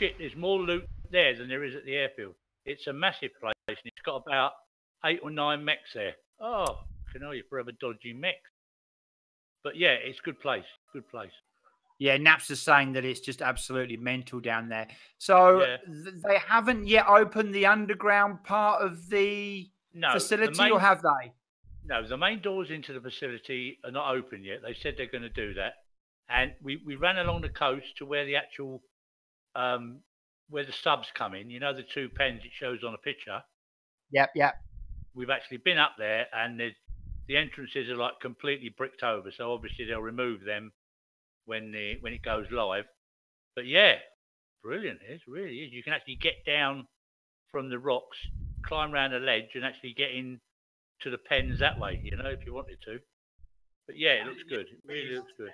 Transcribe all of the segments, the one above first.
shit. There's more loot there than there is at the airfield. It's a massive place, and it's got about 8 or 9 mechs there. Oh, you know, you're forever dodgy mechs. But yeah, it's a good place. Good place. Yeah, Napster's saying that it's just absolutely mental down there. So they haven't yet opened the underground part of the facility, or have they? No, the main doors into the facility are not open yet. They said they're going to do that. And we ran along the coast to where the actual, where the subs come in. You know, the 2 pens it shows on a picture? Yep. We've actually been up there, and the entrances are like completely bricked over. So obviously they'll remove them when it goes live. But yeah, brilliant. It really is. You can actually get down from the rocks, climb around a ledge, and actually get in to the pens that way, you know, if you wanted to. But yeah, it looks good. It really looks good.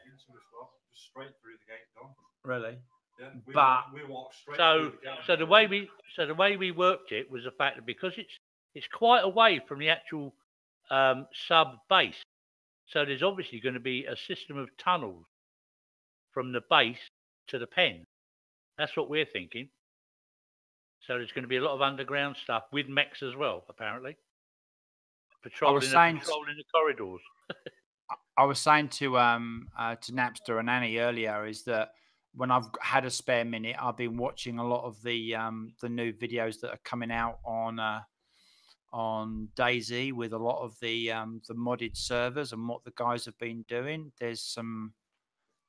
Straight through the gate, gone. Really? Yeah, we walked straight through the gate. So the way we worked it was the fact that because it's quite away from the actual sub base, so there's obviously going to be a system of tunnels from the base to the pen. That's what we're thinking. So there's going to be a lot of underground stuff with mechs as well, apparently. Patrolling the corridors. I was saying to Napster and Annie earlier is that when I've had a spare minute, I've been watching a lot of the new videos that are coming out on DayZ with a lot of the modded servers and what the guys have been doing. There's some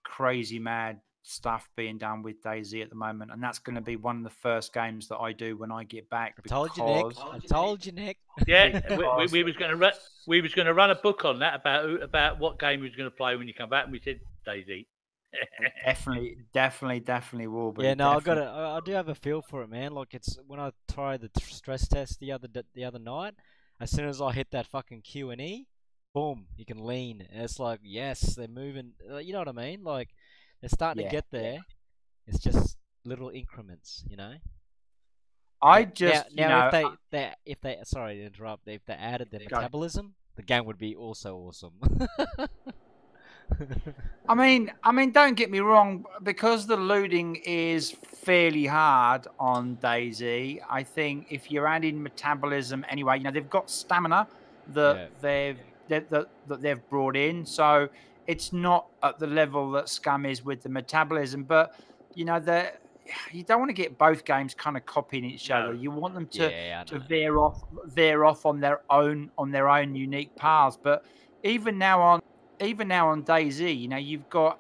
crazy mad stuff being done with DayZ at the moment, and that's going to be one of the first games that I do when I get back. I told you, Nick. Yeah, we was going to run a book on that about what game we was going to play when you come back, and we said DayZ. definitely will be. Yeah, no, I do have a feel for it, man. Like, it's when I tried the stress test the other night. As soon as I hit that fucking Q&E, boom, you can lean. And it's like, yes, they're moving. You know what I mean? Like, they're starting to get there. Yeah. It's just little increments, you know. If they sorry to interrupt, if they added the metabolism, the game would be also awesome. I mean, don't get me wrong, because the looting is fairly hard on DayZ. I think if you're adding metabolism anyway, you know, they've got stamina that they've brought in, so it's not at the level that SCUM is with the metabolism. But you know, you don't want to get both games kind of copying each other. You want them to veer off on their own unique paths. But even now on DayZ, you know, you've got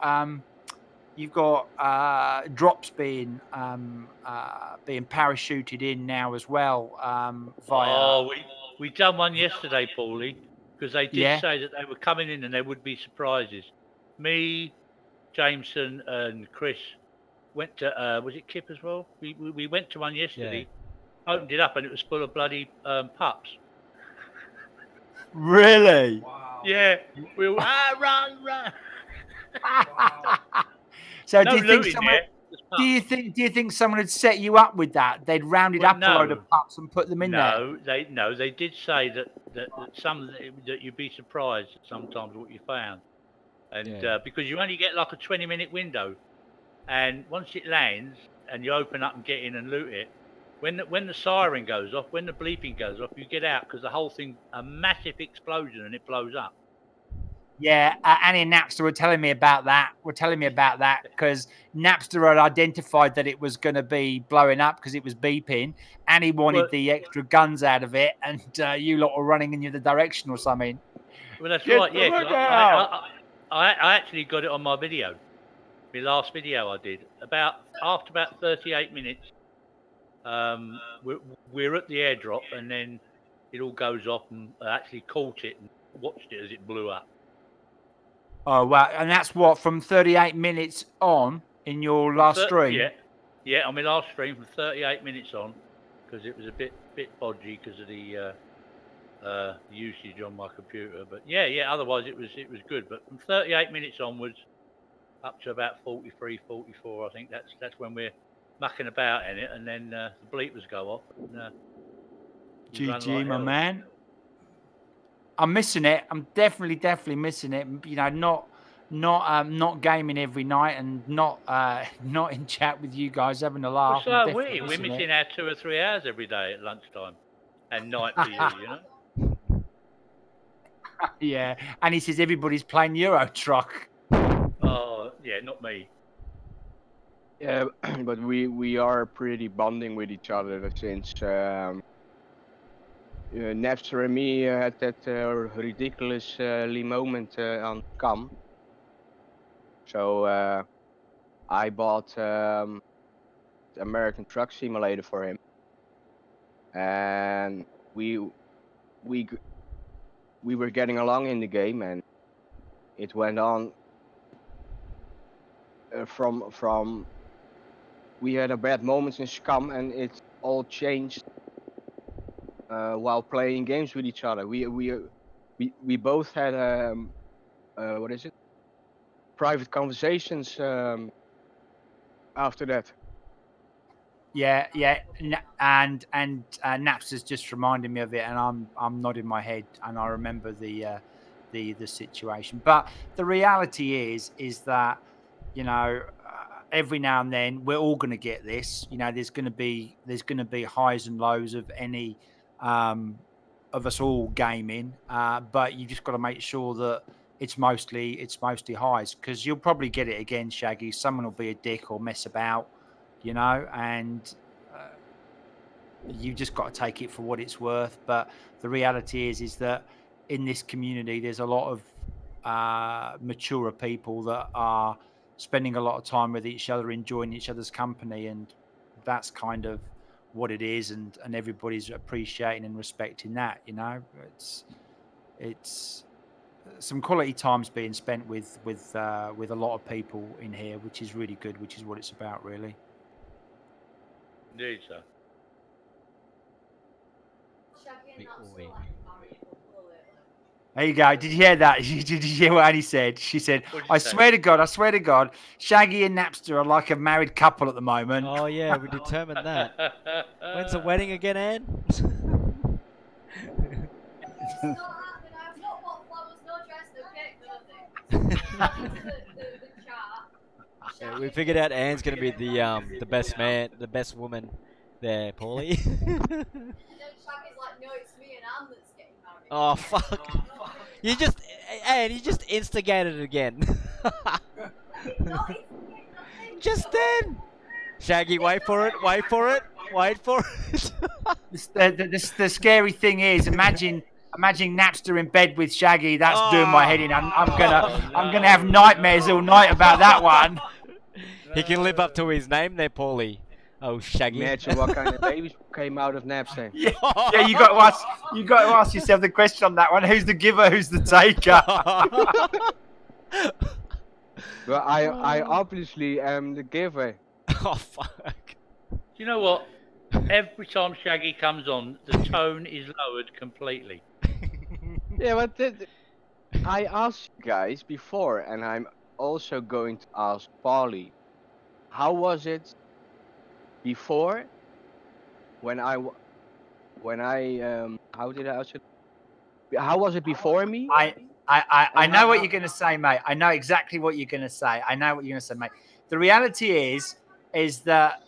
drops being parachuted in now as well. We done one yesterday, Paulie, because they did say that they were coming in and there would be surprises. Me, Jameson, and Chris went to was it Kip as well? We went to one yesterday, opened it up, and it was full of bloody pups. Really? Wow. Yeah, we were run. So do you think someone had set you up with that? They'd rounded up a load of pups and put them in there. They did say that some that you'd be surprised sometimes what you found, and because you only get like a 20-minute window, and once it lands and you open up and get in and loot it, when the siren goes off, when the bleeping goes off, you get out because the whole thing a massive explosion and it blows up. Yeah, Annie and Napster were telling me about that. Because Napster had identified that it was going to be blowing up because it was beeping. Annie wanted the extra guns out of it, and you lot were running in the other direction or something. Well, that's right. Yeah, I actually got it on my video. My last video I did after about 38 minutes. We're at the airdrop, and then it all goes off, and I actually caught it and watched it as it blew up. Oh, wow. And that's what, from 38 minutes on in your last stream? Yeah, on my last stream from 38 minutes on, because it was a bit bodgy because of the usage on my computer. But yeah, otherwise it was good. But from 38 minutes onwards, up to about 43, 44, I think that's when we're mucking about in it, and then the bleepers go off. And, GG, my man. I'm missing it. I'm definitely missing it. You know, not gaming every night and not not in chat with you guys having a laugh. Well, so I'm definitely we're missing it. missing our 2 or 3 hours every day at lunchtime and night for you, you know. Yeah, and he says everybody's playing Euro Truck. Oh yeah, not me. Yeah, but we are pretty bonding with each other since Napster and me had that ridiculously moment on SCUM. So I bought the American Truck Simulator for him, and we were getting along in the game, and it went on from we had a bad moments in SCUM, and it all changed while playing games with each other. We both had what is it? Private conversations after that. Yeah, yeah, and Napster's just reminding me of it, and I'm nodding my head, and I remember the situation. But the reality is that, you know, every now and then we're all going to get this. You know, there's going to be highs and lows of any of us all gaming, but you just got to make sure that it's mostly highs, because you'll probably get it again, Shaggy. Someone will be a dick or mess about, you know, and you just got to take it for what it's worth. But the reality is that in this community, there's a lot of maturer people that are spending a lot of time with each other, enjoying each other's company, and that's kind of what it is. And everybody's appreciating and respecting that. You know, it's some quality times being spent with a lot of people in here, which is really good, which is what it's about, really. Indeed, sir. There you go. Did you hear that? Did you hear what Annie said? She said, I swear to God, Shaggy and Napster are like a married couple at the moment. Oh, yeah, we determined that. When's the wedding again, Anne? It's not happening. I've not bought flowers, no dress, no cake, nothing. The chart. Yeah, we figured out Anne's gonna be the best man, the best woman there, Paulie. And then Shaggy's like, no, it's me and Anne that's getting married. Oh fuck! Anne, you just instigated it again. Just then. Shaggy, wait for it. The scary thing is, imagine Napster in bed with Shaggy. That's doing my head in. I'm gonna have nightmares all night about that one. He can live up to his name there, Paulie. Oh, Shaggy. Imagine what kind of babies came out of Napster. Yeah, you got to ask yourself the question on that one: who's the giver, who's the taker? Well, I obviously am the giver. Oh fuck! You know what? Every time Shaggy comes on, the tone is lowered completely. Yeah, but I asked you guys before, and I'm also going to ask Paulie, how was it before? How was it before me? I know what you're going to say, mate. I know exactly what you're going to say. Mate. The reality is that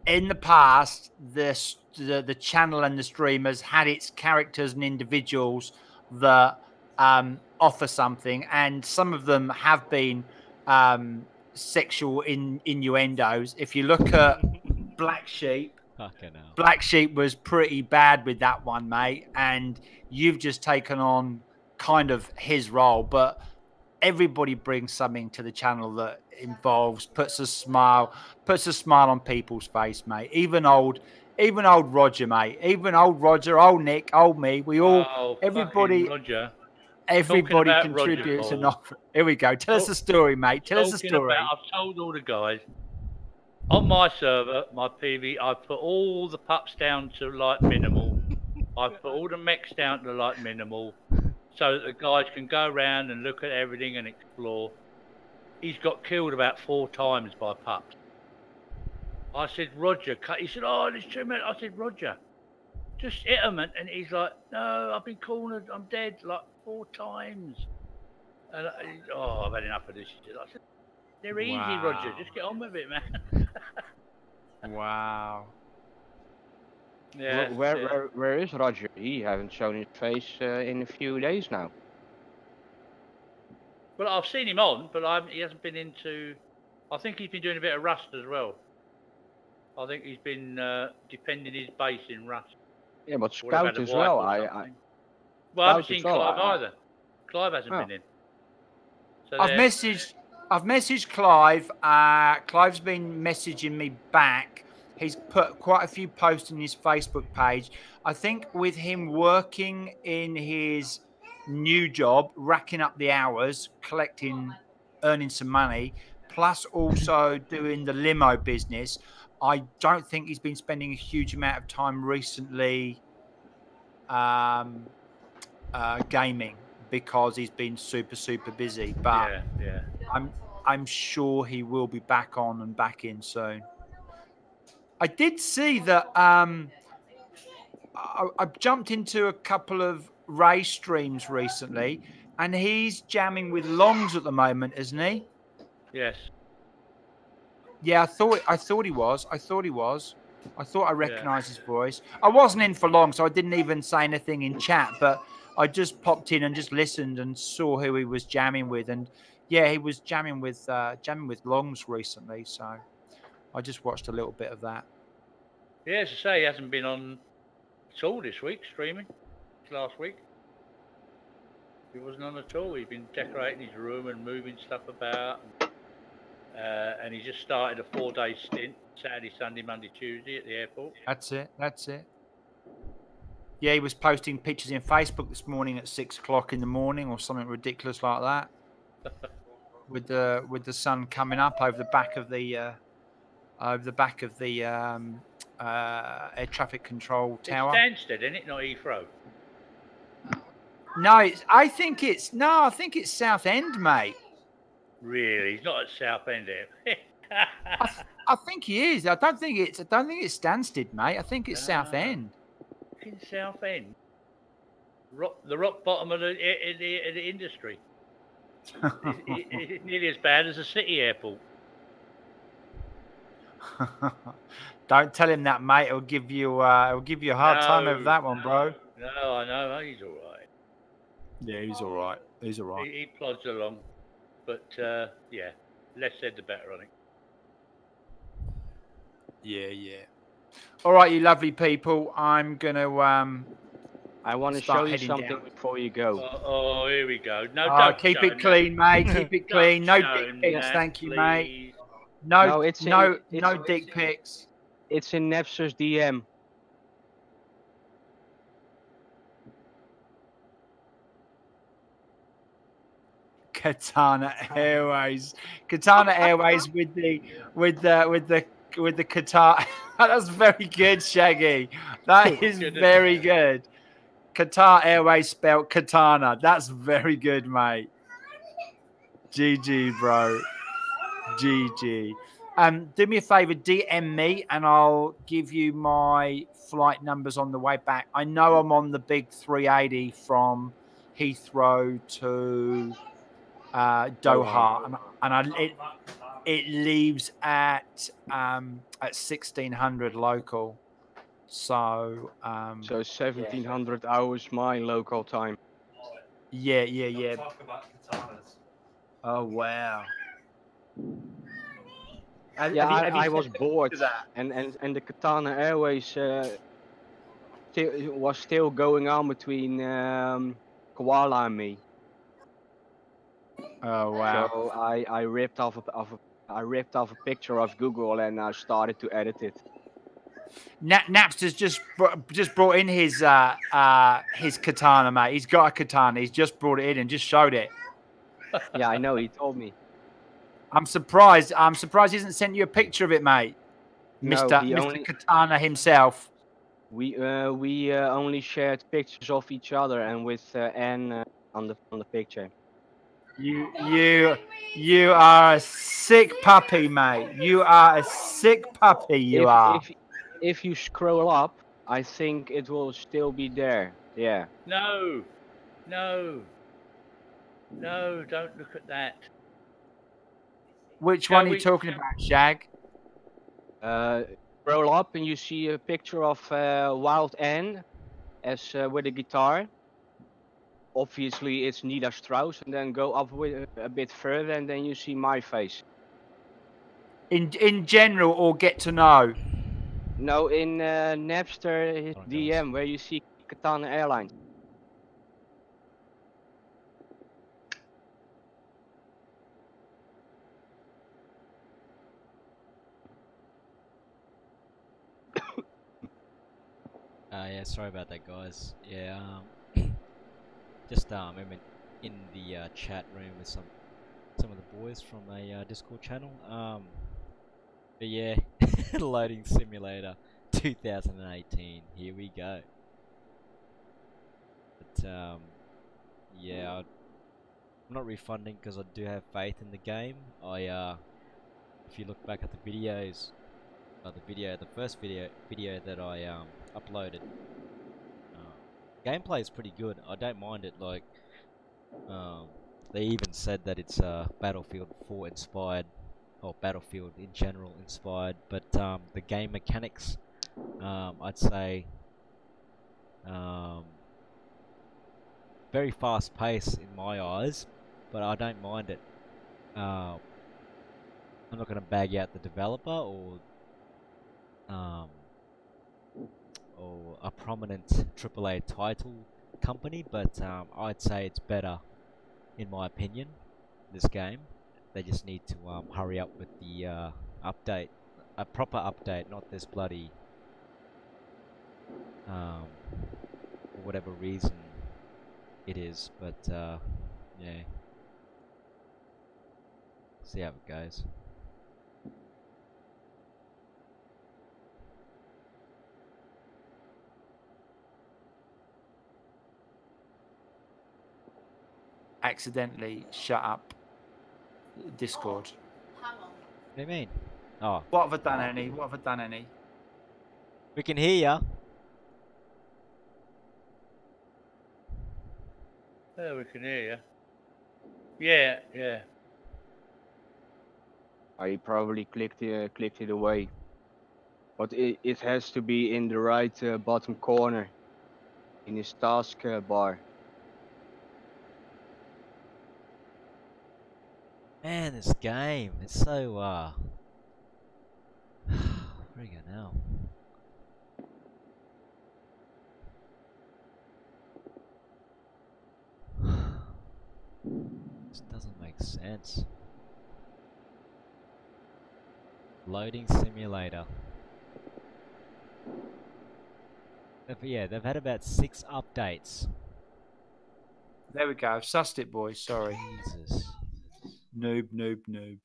in the past, the channel and the streamers had its characters and individuals that offer something, and some of them have been sexual innuendos. If you look at Black Sheep, Black Sheep was pretty bad with that one, mate, and you've just taken on kind of his role, but everybody brings something to the channel that involves puts a smile on people's face, mate. Even old Roger, mate. Even old Roger, old Nick, old me. We all, everybody contributes an offer. Here we go. Tell us the story, mate. Tell us the story. I've told all the guys on my server, my PV. I put all the pups down to like minimal. I put all the mechs down to like minimal, so that the guys can go around and look at everything and explore. He's got killed about 4 times by pups. I said, Roger, he said, oh, there's too many. I said, Roger, just hit him. And he's like, no, I've been cornered. I'm dead like 4 times. And I've had enough of this. I said, they're easy, Roger. Just get on with it, man. Wow. Yeah. Where is Roger? He hasn't shown his face in a few days now. Well, I've seen him on, but he hasn't been into. I think he's been doing a bit of Rust as well. I think he's been defending his base in Rust. Yeah, but Would have Scout had a as wipe well. or I something. Well, I haven't Scout as seen well, Clive either. Clive hasn't Oh. been in. So I've messaged Clive. Clive's been messaging me back. He's put quite a few posts on his Facebook page. I think with him working in his new job, racking up the hours, earning some money, plus also doing the limo business, I don't think he's been spending a huge amount of time recently gaming because he's been super busy. But yeah. I'm sure he will be back on and back in soon. I did see that I jumped into a couple of Ray streams recently, and he's jamming with Longs at the moment, isn't he? Yes. Yeah, I thought he was. I thought I recognised his voice. I wasn't in for long, so I didn't even say anything in chat, but I just popped in and just listened and saw who he was jamming with, and yeah, he was jamming with Longs recently, so I just watched a little bit of that. Yeah, as I say, he hasn't been on at all this week streaming. Last week, he wasn't on at all. He'd been decorating his room and moving stuff about, and he just started a 4-day stint: Saturday, Sunday, Monday, Tuesday at the airport. That's it. Yeah, he was posting pictures in Facebook this morning at 6 o'clock in the morning or something ridiculous like that, with the sun coming up over the back of the air traffic control tower. It's Stansted, isn't it? Not Heathrow. No, I think it's Southend, mate. Really, he's not at Southend here. I think he is. I don't think it's Stansted, mate. I think it's Southend. In Southend, the rock bottom of the industry. It's nearly as bad as a city airport. Don't tell him that, mate. It'll give you a hard time over that one, bro. No, I know. He's all right. Yeah, he's all right. He plods along, but yeah, less said the better, I think. Yeah. All right, you lovely people. I'm gonna I want to show you something before you go. Oh, here we go. No, don't keep it clean, mate. Keep it clean. No dick pics, thank you, mate. No dick pics. It's in Nepster's DM. Katana Airways with the Qatar. That's very good, Shaggy. That is very good. Qatar Airways spelled Katana. That's very good, mate. GG, bro. GG. Do me a favor, DM me, and I'll give you my flight numbers on the way back. I know I'm on the big 380 from Heathrow to Doha, and it leaves at 1600 local. So 1700 hours my local time. Yeah. Talk about katanas. Oh wow. I was bored, and the Katana Airways was still going on between Koala and me. Oh wow. So I ripped off a picture of Google and I started to edit it. Napster's just brought in his katana, mate. He's got a katana. He's just brought it in and just showed it. Yeah, I know. He told me. I'm surprised he hasn't sent you a picture of it, mate. No, Mr. Katana himself. We only shared pictures of each other and with Anne on the picture. You are a sick puppy, mate. You are a sick puppy. You are. If you scroll up, I think it will still be there. Yeah. No. No, don't look at that. Which Shall one are you we- talking about, Shag? Scroll up and you see a picture of Wild N as with a guitar. Obviously, it's Nida Strauss, and then go up with a bit further, and then you see my face. In general, or get to know? No, in Napster, his Hold on, guys. DM, where you see Katana Airlines. Yeah, sorry about that, guys. Yeah, just I'm in the chat room with some of the boys from a Discord channel. But yeah, loading simulator 2018. Here we go. But yeah, I'm not refunding because I do have faith in the game. If you look back at the videos, the first video that I uploaded, gameplay is pretty good. I don't mind it. Like, they even said that it's Battlefield 4 inspired, or Battlefield in general inspired. But the game mechanics, I'd say, very fast paced in my eyes, but I don't mind it. I'm not going to bag out the developer or a prominent AAA title company, but I'd say it's better, in my opinion, this game. They just need to hurry up with the update, a proper update, not this bloody, for whatever reason it is, but yeah, see how it goes. Accidentally shut up Discord. Hang on. What do you mean? Oh, What have I done, Annie? What have I done, Annie? we can hear ya. Oh, we can hear you. Yeah, yeah. I probably clicked it away. But it has to be in the right bottom corner, in his task bar. Man, this game, it's so, where you go now? This doesn't make sense. Loading simulator. Yeah, they've had about 6 updates. There we go. I've sussed it, boys. Sorry. Jesus. Noob, noob, noob.